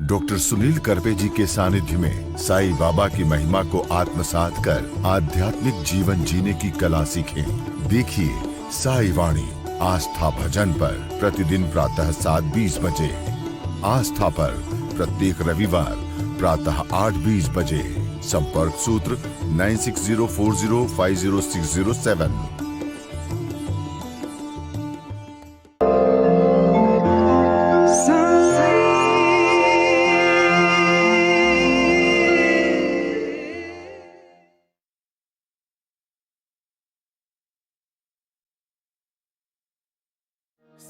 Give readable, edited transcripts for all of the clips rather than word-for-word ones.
Doctor Sunil Karpe जी के सानिध्य में साईं बाबा की महिमा को आत्मसात कर आध्यात्मिक जीवन जीने की कला सीखें। देखिए साई वाणी आस्था भजन पर प्रतिदिन प्रातः 7:20 बजे, आस्था पर प्रत्येक रविवार प्रातः 8:20 बजे। संपर्क सूत्र 9604050607।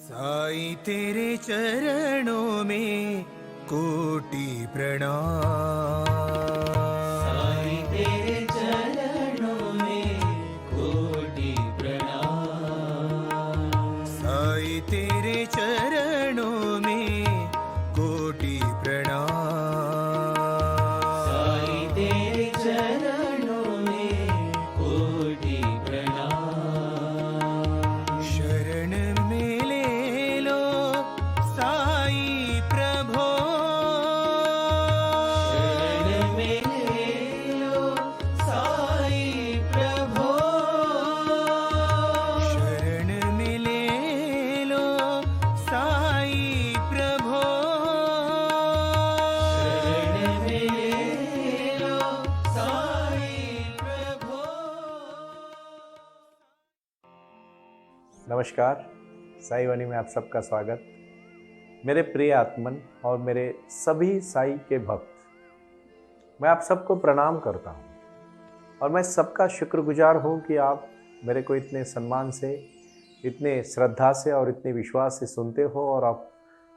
साईं तेरे चरणों में कोटि प्रणाम। साईं तेरे चरणों में कोटि प्रणाम। साईं तेरे चरणों में कोटि प्रणाम। साईं तेरे चरणों में कोटि प्रणाम। शरण में ले लो साईं प्रभो। शरण में ले लो साईं प्रभो। शरण में ले लो साईं प्रभो। शरण में ले लो साईं प्रभो। नमस्कार, साई वाणी में आप सबका स्वागत। मेरे प्रिय आत्मन और मेरे सभी साई के भक्त, मैं आप सबको प्रणाम करता हूँ और मैं सबका शुक्रगुजार हूँ कि आप मेरे को इतने सम्मान से, इतने श्रद्धा से और इतने विश्वास से सुनते हो। और आप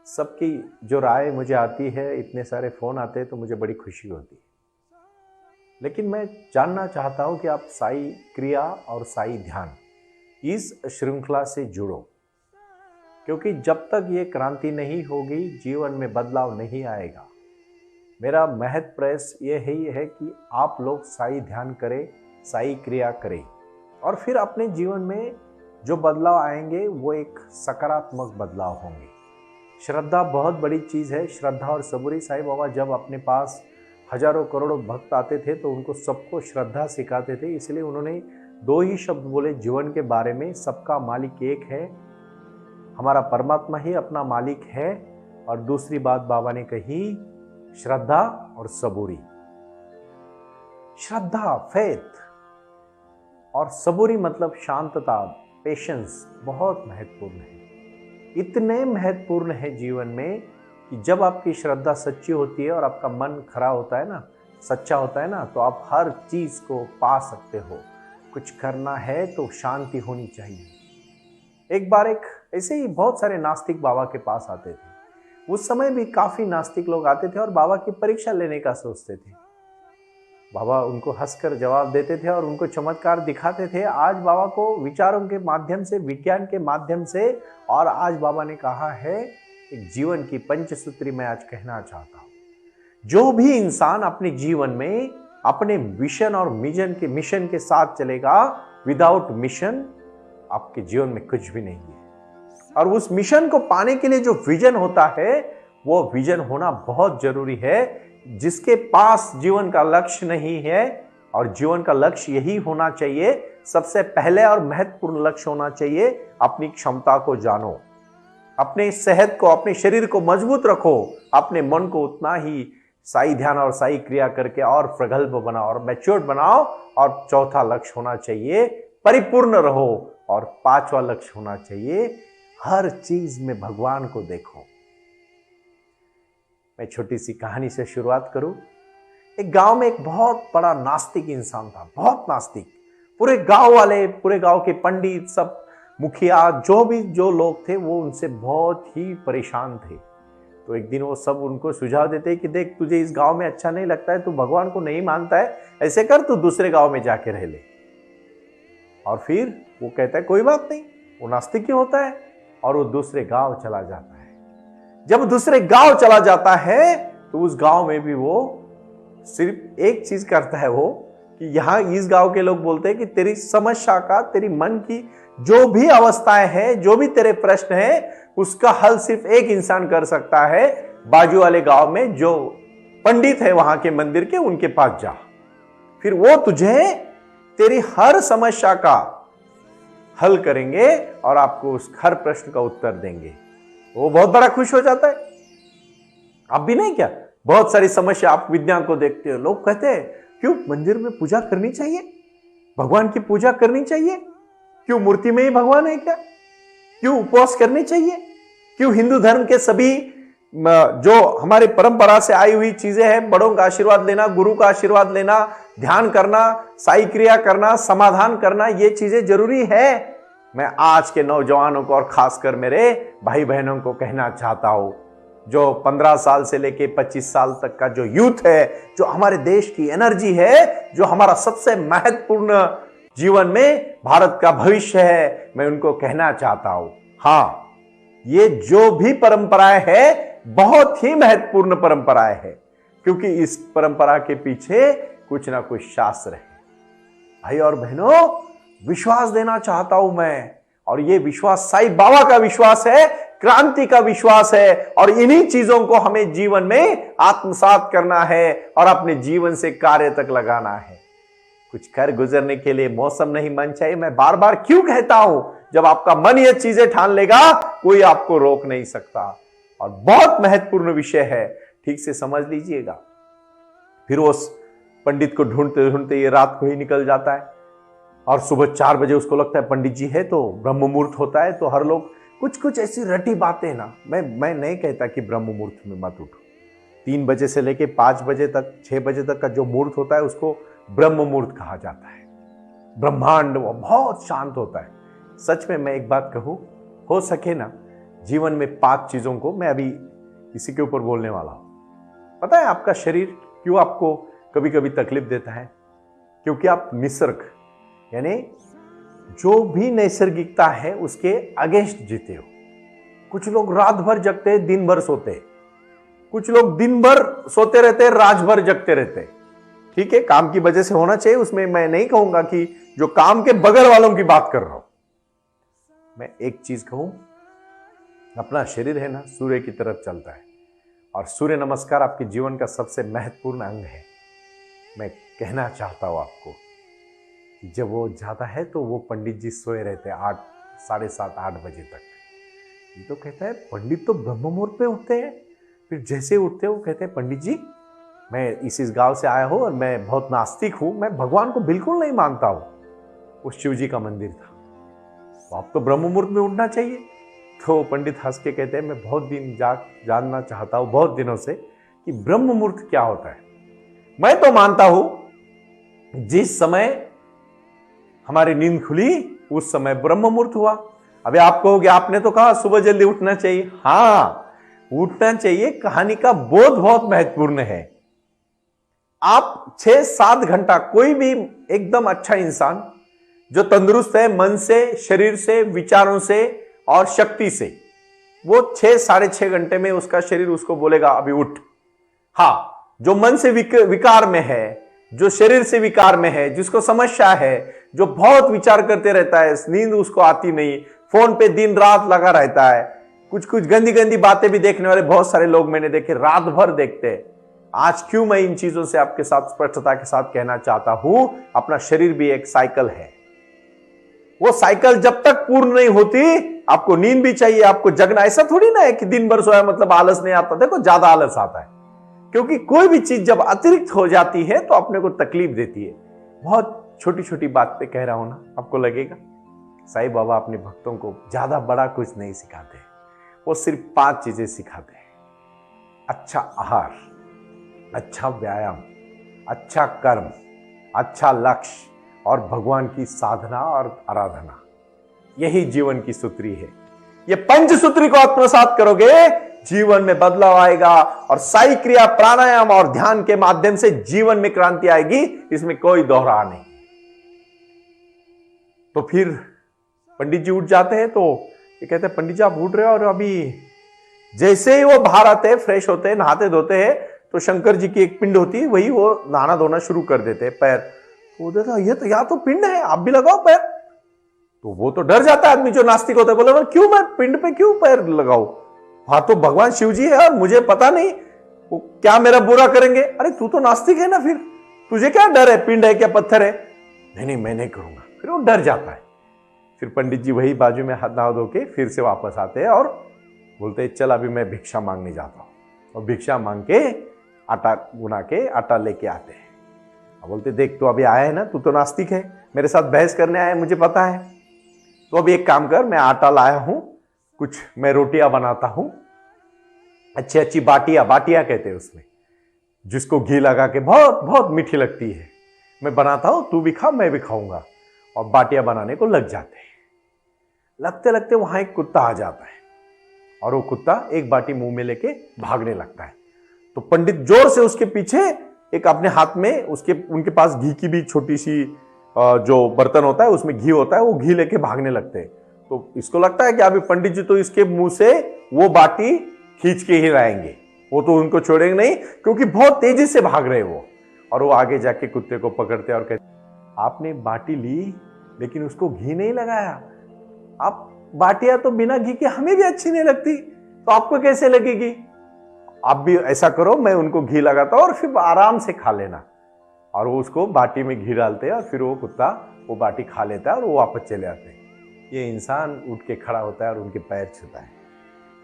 सबकी जो राय मुझे आती है, इतने सारे फ़ोन आते हैं तो मुझे बड़ी खुशी होती है। लेकिन मैं जानना चाहता हूँ कि आप साई क्रिया और साई ध्यान इस श्रृंखला से जुड़ो, क्योंकि जब तक ये क्रांति नहीं होगी जीवन में बदलाव नहीं आएगा। मेरा महत प्रयास ये ही है कि आप लोग साई ध्यान करें, साई क्रिया करें और फिर अपने जीवन में जो बदलाव आएंगे वो एक सकारात्मक बदलाव होंगे। श्रद्धा बहुत बड़ी चीज़ है। श्रद्धा और सबूरी, साईं बाबा जब अपने पास हजारों करोड़ों भक्त आते थे तो उनको सबको श्रद्धा सिखाते थे। इसलिए उन्होंने 2 ही शब्द बोले जीवन के बारे में, सबका मालिक एक है, हमारा परमात्मा ही अपना मालिक है। और दूसरी बात बाबा ने कही, श्रद्धा और सबूरी। श्रद्धा, फेथ, और सबूरी मतलब शांतता, पेशेंस, बहुत महत्वपूर्ण है। इतने महत्वपूर्ण है जीवन में कि जब आपकी श्रद्धा सच्ची होती है और आपका मन खरा होता है ना, सच्चा होता है ना, तो आप हर चीज को पा सकते हो। कुछ करना है तो शांति होनी चाहिए। एक बार ऐसे ही बहुत सारे नास्तिक बाबा के पास आते थे। उस समय भी काफी नास्तिक लोग आते थे और बाबा की परीक्षा लेने का सोचते थे। बाबा उनको हंसकर जवाब देते थे और उनको चमत्कार दिखाते थे। आज बाबा को विचारों के माध्यम से, विज्ञान के माध्यम से, और आज बाबा ने कहा है एक जीवन की पंचसूत्री मैं आज कहना चाहता हूं। जो भी इंसान अपने जीवन में अपने विजन और मिशन के साथ चलेगा, विदाउट मिशन आपके जीवन में कुछ भी नहीं है। और उस मिशन को पाने के लिए जो विजन होता है, वो विजन होना बहुत जरूरी है। जिसके पास जीवन का लक्ष्य नहीं है, और जीवन का लक्ष्य यही होना चाहिए, सबसे पहले और महत्वपूर्ण लक्ष्य होना चाहिए, अपनी क्षमता को जानो, अपने सेहत को, अपने शरीर को मजबूत रखो, अपने मन को उतना ही साई ध्यान और साई क्रिया करके और प्रगल्भ बनाओ और मैच्योर्ड बनाओ। और चौथा लक्ष्य होना चाहिए, परिपूर्ण रहो। और 5वां लक्ष्य होना चाहिए, हर चीज में भगवान को देखो। मैं छोटी सी कहानी से शुरुआत करूं। एक गांव में एक बहुत बड़ा नास्तिक इंसान था, बहुत नास्तिक। पूरे गांव वाले, पूरे गांव के पंडित, सब मुखिया, जो लोग थे, वो उनसे बहुत ही परेशान थे। तो एक दिन वो सब उनको सुझाव देते कि देख, तुझे इस गांव में अच्छा नहीं लगता है, तू भगवान को नहीं मानता है, ऐसे कर, तू दूसरे गांव में जाके रह ले। और फिर वो कहता है कोई बात नहीं, वो नास्तिक ही होता है, और वो दूसरे गांव चला जाता है। जब दूसरे गांव चला जाता है तो उस गांव में भी वो सिर्फ एक चीज करता है, वो कि यहाँ इस गांव के लोग बोलते हैं कि तेरी समस्या का, तेरी मन की जो भी अवस्थाएं हैं, जो भी तेरे प्रश्न हैं, उसका हल सिर्फ एक इंसान कर सकता है, बाजू वाले गांव में जो पंडित है वहां के मंदिर के, उनके पास जा। फिर वो तुझे तेरी हर समस्या का हल करेंगे और आपको उस हर प्रश्न का उत्तर देंगे। वो बहुत बड़ा खुश हो जाता है। आप भी नहीं क्या? बहुत सारी समस्या आप विद्या को देखते हो, लोग कहते हैं क्यों मंदिर में पूजा करनी चाहिए, भगवान की पूजा करनी चाहिए, क्यों मूर्ति में ही भगवान है क्या, क्यों उपवास करनी चाहिए, क्यों हिंदू धर्म के सभी जो हमारी परंपरा से आई हुई चीजें हैं, बड़ों का आशीर्वाद लेना, गुरु का आशीर्वाद लेना, ध्यान करना, साई क्रिया करना, समाधान करना, ये चीजें जरूरी है। मैं आज के नौजवानों को और खासकर मेरे भाई बहनों को कहना चाहता हूं, जो 15 साल से लेके 25 साल तक का जो यूथ है, जो हमारे देश की एनर्जी है, जो हमारा सबसे महत्वपूर्ण जीवन में भारत का भविष्य है, मैं उनको कहना चाहता हूं, हाँ, ये जो भी परंपराएं है बहुत ही महत्वपूर्ण परंपराएं है, क्योंकि इस परंपरा के पीछे कुछ ना कुछ शास्त्र है। भाई और बहनों, विश्वास देना चाहता हूं मैं, और ये विश्वास साईं बाबा का विश्वास है, क्रांति का विश्वास है, और इन्हीं चीजों को हमें जीवन में आत्मसात करना है और अपने जीवन से कार्य तक लगाना है। कुछ कर गुजरने के लिए मौसम नहीं, मन चाहिए। मैं बार बार क्यों कहता हूं, जब आपका मन ये चीजें ठान लेगा, कोई आपको रोक नहीं सकता। और बहुत महत्वपूर्ण विषय है, ठीक से समझ लीजिएगा। फिर उस पंडित को ढूंढते ढूंढते ये रात को ही निकल जाता है, और सुबह 4 बजे उसको लगता है पंडित जी है, तो ब्रह्म मुहूर्त होता है। तो हर लोग कुछ कुछ ऐसी रटी बातें ना, मैं नहीं कहता कि ब्रह्म मुहूर्त में मत उठो। 3 बजे से लेके 5 बजे तक, 6 बजे तक का जो मुहूर्त होता है उसको ब्रह्म मुहूर्त कहा जाता है। ब्रह्मांड वो बहुत शांत होता है। सच में मैं एक बात कहूं, हो सके ना जीवन में 5 चीजों को, मैं अभी इसी के ऊपर बोलने वाला हूं। पता है आपका शरीर क्यों आपको कभी कभी तकलीफ देता है? क्योंकि आप निसर्ग यानी जो भी नैसर्गिकता है उसके अगेंस्ट जीते हो। कुछ लोग रात भर जगते हैं, दिन भर सोते हैं। कुछ लोग दिन भर सोते रहते हैं, रात भर जगते रहते हैं। ठीक है, काम की वजह से होना चाहिए, उसमें मैं नहीं कहूंगा कि जो काम के बगल वालों की बात कर रहा हूं। मैं एक चीज कहूं, अपना शरीर है ना, सूर्य की तरफ चलता है, और सूर्य नमस्कार आपके जीवन का सबसे महत्वपूर्ण अंग है। मैं कहना चाहता हूं आपको, जब वो जाता है तो वो पंडित जी सोए रहते हैं 8, 7:30, 8 बजे तक। ये तो कहता है पंडित तो ब्रह्म मुहूर्त पे उठते हैं। फिर जैसे उठते वो कहते हैं पंडित जी, मैं इस गांव से आया हूं और मैं बहुत नास्तिक हूं, मैं भगवान को बिल्कुल नहीं मानता हूं। वो शिव जी का मंदिर था, तो आप तो ब्रह्म मुहूर्त में उठना चाहिए। तो पंडित हंस के कहते हैं मैं बहुत दिन जानना चाहता हूं, बहुत दिनों से, कि ब्रह्म मुहूर्त क्या होता है। मैं तो मानता हूं जिस समय हमारी नींद खुली उस समय ब्रह्म मुहूर्त हुआ। अभी आप कहोगे आपने तो कहा सुबह जल्दी उठना चाहिए। हाँ, उठना चाहिए। कहानी का बोध बहुत महत्वपूर्ण है। आप 6-7 घंटा, कोई भी एकदम अच्छा इंसान जो तंदुरुस्त है मन से, शरीर से, विचारों से और शक्ति से, वो 6-6.5 घंटे में उसका शरीर उसको बोलेगा अभी उठ। हाँ, जो मन से विकार में है, जो शरीर से विकार में है, जिसको समस्या है, जो बहुत विचार करते रहता है, नींद उसको आती नहीं, फोन पे दिन रात लगा रहता है, कुछ कुछ गंदी गंदी बातें भी देखने वाले बहुत सारे लोग मैंने देखे, रात भर देखते हैं। आज क्यों मैं इन चीजों से आपके साथ स्पष्टता के साथ कहना चाहता हूं, अपना शरीर भी एक साइकिल है। वो साइकिल जब तक पूर्ण नहीं होती, आपको नींद भी चाहिए, आपको जगना। ऐसा थोड़ी ना है कि दिन भर सोया मतलब आलस नहीं आता। देखो, ज्यादा आलस आता है, क्योंकि कोई भी चीज जब अतिरिक्त हो जाती है तो अपने को तकलीफ देती है। बहुत छोटी छोटी बात पे कह रहा हूं ना, आपको लगेगा साईं बाबा अपने भक्तों को ज्यादा बड़ा कुछ नहीं सिखाते, वो सिर्फ 5 चीजें सिखाते हैं। अच्छा आहार, अच्छा व्यायाम, अच्छा कर्म, अच्छा लक्ष्य और भगवान की साधना और आराधना। यही जीवन की सूत्री है। ये 5 सूत्री को आत्मसात करोगे, जीवन में बदलाव आएगा, और साई क्रिया, प्राणायाम और ध्यान के माध्यम से जीवन में क्रांति आएगी, इसमें कोई दोहरा नहीं। तो फिर पंडित जी उठ जाते हैं, तो ये कहते हैं पंडित जी आप उठ रहे हो, और अभी जैसे ही वो बाहर आते हैं, फ्रेश होते हैं, नहाते धोते हैं, तो शंकर जी की एक पिंड होती है, वही वो नहाना धोना शुरू कर देते हैं। पैर तो देता, ये तो या तो पिंड है, आप भी लगाओ पैर। तो वो तो डर जाता है आदमी जो नास्तिक होता है, बोले क्यों मैं पिंड पे क्यों पैर लगाऊं, हाँ तो भगवान शिव जी है और मुझे पता नहीं वो क्या मेरा बुरा करेंगे। अरे तू तो नास्तिक है ना, फिर तुझे क्या डर है, पिंड है क्या पत्थर है? नहीं मैं नहीं करूंगा। फिर वो डर जाता है। फिर पंडित जी वही बाजू में हाथ धो के फिर से वापस आते हैं और बोलते चल अभी मैं भिक्षा मांगने जाता हूं। और भिक्षा मांग के आटा गुना के आटा लेके आते हैं। अब बोलते देख तू अभी आया है ना, तू तो नास्तिक है, मेरे साथ बहस करने आया है, मुझे पता है। तो अभी एक काम कर, मैं आटा लाया हूं, कुछ मैं रोटियां बनाता हूं, अच्छी अच्छी बाटियां कहते हैं उसमें, जिसको घी लगा के बहुत बहुत मीठी लगती है, मैं बनाता हूं, तू भी खा मैं भी खाऊंगा। और बाटियां बनाने को लग जाते हैं। लगते लगते वहां एक कुत्ता आ जाता है और वो कुत्ता एक बाटी मुंह में लेके भागने लगता है। तो पंडित जोर से उसके पीछे एक अपने हाथ में उनके पास घी की भी छोटी सी जो बर्तन होता है उसमें घी होता है, वो घी लेके भागने लगते हैं। तो इसको लगता है कि अभी पंडित जी तो इसके मुंह से वो बाटी खींच के ही लाएंगे, वो तो उनको छोड़ेंगे नहीं, क्योंकि बहुत तेजी से भाग रहे वो। और वो आगे जाके कुत्ते को पकड़ते और कहते आपने बाटी ली लेकिन उसको घी नहीं लगाया। आप बाटियां तो बिना घी के हमें भी अच्छी नहीं लगती, तो आपको कैसे लगेगी? आप भी ऐसा करो, मैं उनको घी लगाता हूं और फिर आराम से खा लेना। और वो उसको बाटी में घी डालते हैं और फिर वो कुत्ता वो बाटी खा लेता है और वो वापस चले आते हैं। ये इंसान उठ के खड़ा होता है और उनके पैर छूता है,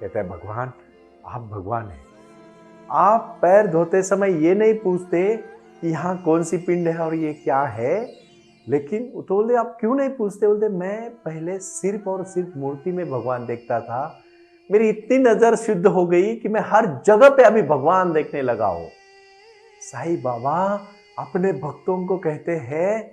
कहता है भगवान आप भगवान हैं। आप पैर धोते समय ये नहीं पूछते कि यहाँ कौन सी पिंड है और ये क्या है, लेकिन तो बोलते आप क्यों नहीं पूछते? बोलते मैं पहले सिर्फ और सिर्फ मूर्ति में भगवान देखता था, मेरी इतनी नजर शुद्ध हो गई कि मैं हर जगह पे अभी भगवान देखने लगा हूं। साईं बाबा अपने भक्तों को कहते हैं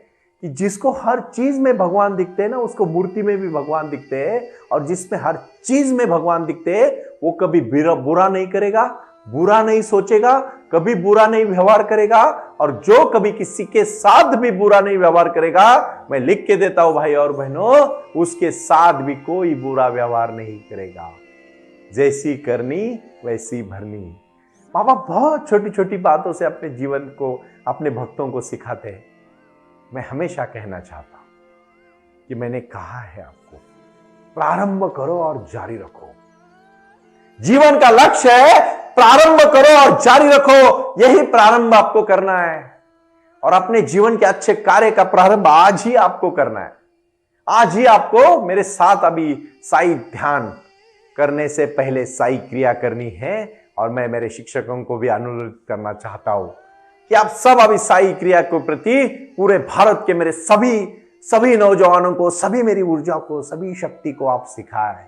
कि जिसको हर चीज में भगवान दिखते हैं ना, उसको मूर्ति में भी भगवान दिखते हैं। और जिसमें हर चीज में भगवान दिखते हैं वो कभी बुरा नहीं करेगा, बुरा नहीं सोचेगा, कभी बुरा नहीं व्यवहार करेगा। और जो कभी किसी के साथ भी बुरा नहीं व्यवहार करेगा, मैं लिख के देता हूं भाई और बहनों, उसके साथ भी कोई बुरा व्यवहार नहीं करेगा। जैसी करनी वैसी भरनी। बाबा बहुत छोटी छोटी बातों से अपने जीवन को, अपने भक्तों को सिखाते हैं। मैं हमेशा कहना चाहता हूं कि मैंने कहा है आपको, प्रारंभ करो और जारी रखो। जीवन का लक्ष्य है प्रारंभ करो और जारी रखो, यही प्रारंभ आपको करना है। और अपने जीवन के अच्छे कार्य का प्रारंभ आज ही आपको करना है। आज ही आपको मेरे साथ अभी साई ध्यान करने से पहले साई क्रिया करनी है। और मैं मेरे शिक्षकों को भी अनुरोध करना चाहता हूं कि आप सब अभी साई क्रिया के प्रति पूरे भारत के मेरे सभी नौजवानों को, सभी मेरी ऊर्जा को, सभी शक्ति को आप सिखाएं।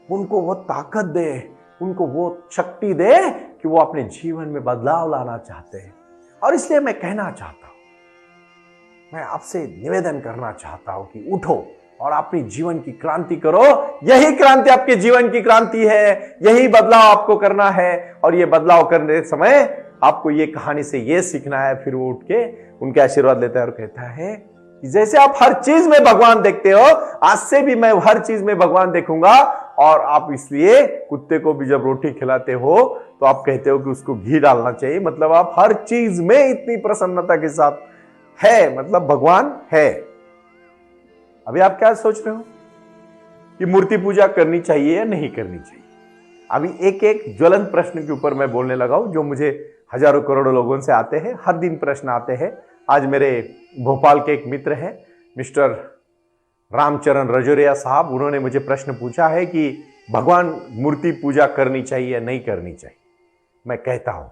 उनको वो ताकत दे, उनको वो शक्ति दे कि वो अपने जीवन में बदलाव लाना चाहते हैं। और इसलिए मैं कहना चाहता हूं, मैं आपसे निवेदन करना चाहता हूं कि उठो और अपनी जीवन की क्रांति करो। यही क्रांति आपके जीवन की क्रांति है, यही बदलाव आपको करना है। और ये बदलाव करने समय आपको ये कहानी से ये सीखना है। फिर वो उठ के उनके आशीर्वाद लेता है और कहता है कि जैसे आप हर चीज में भगवान देखते हो, आज से भी मैं हर चीज में भगवान देखूंगा। और आप इसलिए कुत्ते को भी जब रोटी खिलाते हो तो आप कहते हो कि उसको घी डालना चाहिए, मतलब आप हर चीज में इतनी प्रसन्नता के साथ है, मतलब भगवान है। अभी आप क्या सोच रहे हो कि मूर्ति पूजा करनी चाहिए या नहीं करनी चाहिए? अभी एक एक ज्वलंत प्रश्न के ऊपर मैं बोलने लगा हूं, जो मुझे हजारों करोड़ों लोगों से आते हैं, हर दिन प्रश्न आते हैं। आज मेरे भोपाल के एक मित्र हैं मिस्टर रामचरण रजोरिया साहब, उन्होंने मुझे प्रश्न पूछा है कि भगवान मूर्ति पूजा करनी चाहिए या नहीं करनी चाहिए। मैं कहता हूं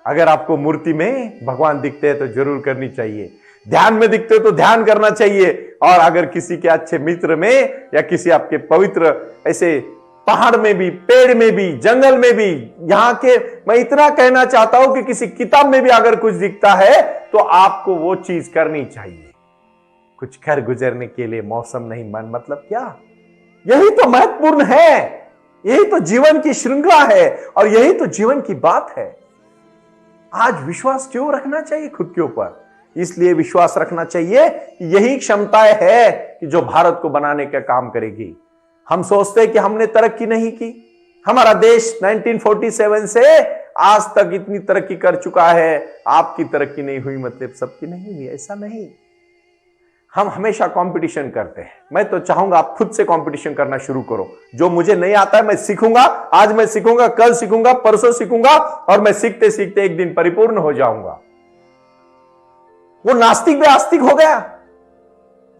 अगर आपको मूर्ति में भगवान दिखते हैं तो जरूर करनी चाहिए, ध्यान में दिखते हो तो ध्यान करना चाहिए। और अगर किसी के अच्छे मित्र में या किसी आपके पवित्र ऐसे पहाड़ में भी, पेड़ में भी, जंगल में भी, यहाँ के मैं इतना कहना चाहता हूं कि किसी किताब में भी अगर कुछ दिखता है तो आपको वो चीज करनी चाहिए। कुछ कर गुजरने के लिए मौसम नहीं मन, मतलब क्या? यही तो महत्वपूर्ण है, यही तो जीवन की श्रृंखला है और यही तो जीवन की बात है। आज विश्वास क्यों रखना चाहिए खुद के ऊपर? इसलिए विश्वास रखना चाहिए कि यही क्षमताएं है कि जो भारत को बनाने का काम करेगी। हम सोचते हैं कि हमने तरक्की नहीं की, हमारा देश 1947 से आज तक इतनी तरक्की कर चुका है, आपकी तरक्की नहीं हुई मतलब सबकी नहीं हुई, ऐसा नहीं। हम हमेशा कंपटीशन करते हैं। मैं तो चाहूंगा आप खुद से कंपटीशन करना शुरू करो। जो मुझे नहीं आता है मैं सीखूंगा, आज मैं सीखूंगा, कल सीखूंगा, परसों सीखूंगा, और मैं सीखते सीखते एक दिन परिपूर्ण हो जाऊंगा। वो नास्तिक भी आस्तिक हो गया,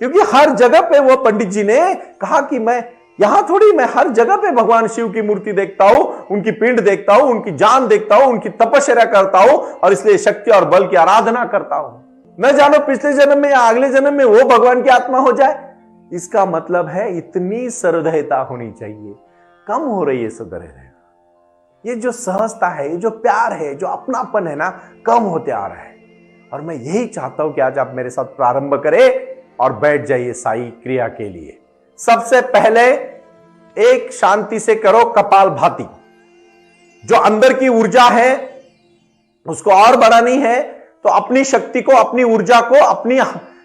क्योंकि हर जगह पे वो पंडित जी ने कहा कि मैं यहां थोड़ी, मैं हर जगह पे भगवान शिव की मूर्ति देखता हूं, उनकी पिंड देखता हूं, उनकी जान देखता हूं, उनकी तपस्या करता हूं, और इसलिए शक्ति और बल की आराधना करता हूं। न जानो पिछले जन्म में या अगले जन्म में वो भगवान की आत्मा हो जाए। इसका मतलब है इतनी सहृदयता होनी चाहिए। कम हो रही है सहृदयता। ये जो सहजता है, ये जो प्यार है, जो अपनापन है ना, कम होते आ रहा है। और मैं यही चाहता हूं कि आज आप मेरे साथ प्रारंभ करें और बैठ जाइए साई क्रिया के लिए। सबसे पहले एक शांति से करो कपालभाति। जो अंदर की ऊर्जा है उसको और बढ़ानी है, तो अपनी शक्ति को, अपनी ऊर्जा को, अपनी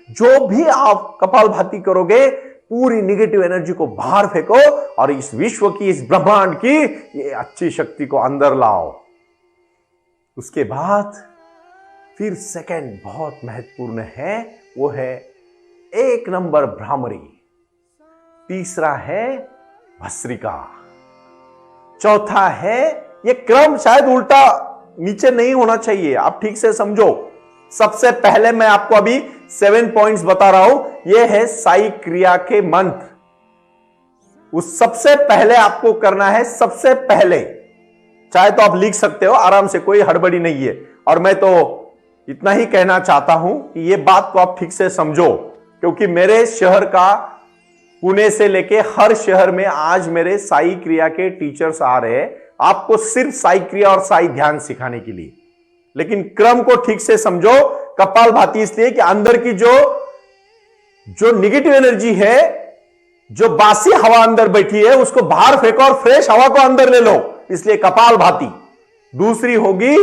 जो भी आप कपालभाति करोगे, पूरी निगेटिव एनर्जी को बाहर फेंको और इस विश्व की, इस ब्रह्मांड की ये अच्छी शक्ति को अंदर लाओ। उसके बाद फिर सेकंड बहुत महत्वपूर्ण है, वो है 1 नंबर भ्रामरी, तीसरा है भस्त्रिका, चौथा है, ये क्रम शायद उल्टा नीचे नहीं होना चाहिए, आप ठीक से समझो। सबसे पहले मैं आपको अभी 7 पॉइंट्स बता रहा हूं, यह है साई क्रिया के मंत्र। उस सबसे पहले आपको करना है, सबसे पहले, चाहे तो आप लिख सकते हो आराम से, कोई हड़बड़ी नहीं है। और मैं तो इतना ही कहना चाहता हूं कि यह बात को आप ठीक से समझो, क्योंकि मेरे शहर का, पुणे से लेके हर शहर में आज मेरे साई क्रिया के टीचर्स आ रहे हैं, आपको सिर्फ साई क्रिया और साई ध्यान सिखाने के लिए। लेकिन क्रम को ठीक से समझो। कपालभाति इसलिए कि अंदर की जो निगेटिव एनर्जी है, जो बासी हवा अंदर बैठी है, उसको बाहर फेंको और फ्रेश हवा को अंदर ले लो, इसलिए कपालभाति। दूसरी होगी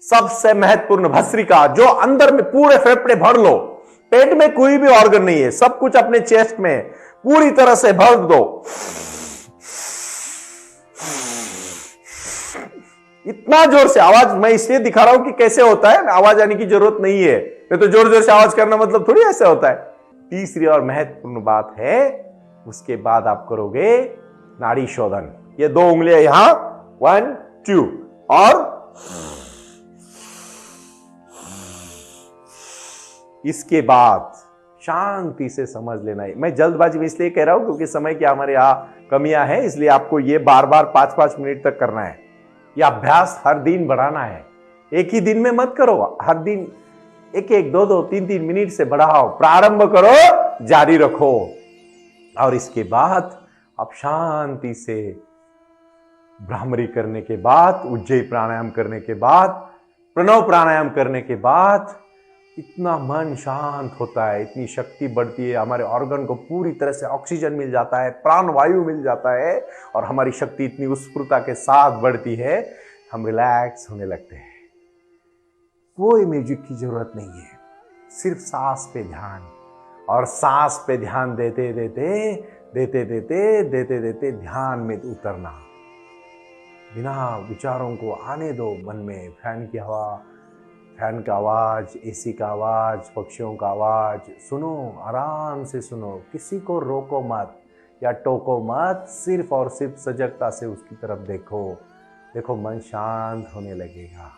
सबसे महत्वपूर्ण भस्त्रिका, जो अंदर में पूरे फेफड़े भर लो। पेट में कोई भी ऑर्गन नहीं है, सब कुछ अपने चेस्ट में पूरी तरह से भर दो। इतना जोर से आवाज मैं इसलिए दिखा रहा हूं कि कैसे होता है, आवाज आने की जरूरत नहीं है, नहीं तो जोर जोर से आवाज करना मतलब थोड़ी ऐसे होता है। तीसरी और महत्वपूर्ण बात है, उसके बाद आप करोगे नाड़ी शोधन। ये 2 उंगलियां यहां, 1 2, और इसके बाद शांति से समझ लेना है। मैं जल्दबाजी में इसलिए कह रहा हूं क्योंकि समय की हमारे यहां कमियां हैं, इसलिए आपको ये बार बार 5-5 मिनट तक करना है। यह अभ्यास हर दिन बढ़ाना है, एक ही दिन में मत करो, हर दिन 1-1, 2-2, 3-3 मिनट से बढ़ाओ। प्रारंभ करो, जारी रखो। और इसके बाद आप शांति से भ्रामरी करने के बाद, उज्जयी प्राणायाम करने के बाद, प्रणव प्राणायाम करने के बाद इतना मन शांत होता है, इतनी शक्ति बढ़ती है, हमारे ऑर्गन को पूरी तरह से ऑक्सीजन मिल जाता है, प्राण वायु मिल जाता है, और हमारी शक्ति इतनी उत्स्फूर्तता के साथ बढ़ती है, हम रिलैक्स होने लगते हैं। कोई म्यूजिक की जरूरत नहीं है, सिर्फ सांस पे ध्यान, और सांस पे ध्यान देते देते ध्यान में उतरना। बिना विचारों को आने दो मन में। फैन की हवा, फैन का आवाज, एसी का आवाज, पक्षियों का आवाज सुनो, आराम से सुनो, किसी को रोको मत या टोको मत, सिर्फ और सिर्फ सजगता से उसकी तरफ देखो। देखो मन शांत होने लगेगा,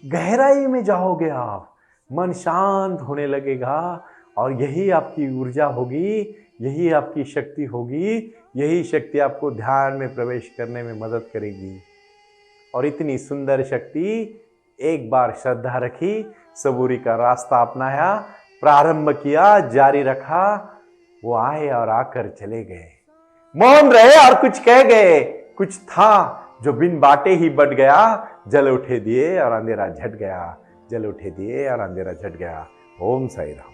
गहराई में जाओगे आप, मन शांत होने लगेगा, और यही आपकी ऊर्जा होगी, यही आपकी शक्ति होगी, यही शक्ति आपको ध्यान में प्रवेश करने में मदद करेगी। और इतनी सुंदर शक्ति, एक बार श्रद्धा रखी, सबूरी का रास्ता अपनाया, प्रारंभ किया, जारी रखा, वो आए और आकर चले गए, मौन रहे और कुछ कह गए। कुछ था जो बिन बाटे ही बढ़ गया, जल उठे दिए और अंधेरा झट गया, जल उठे दिए और अंधेरा झट गया। ओम साई राम।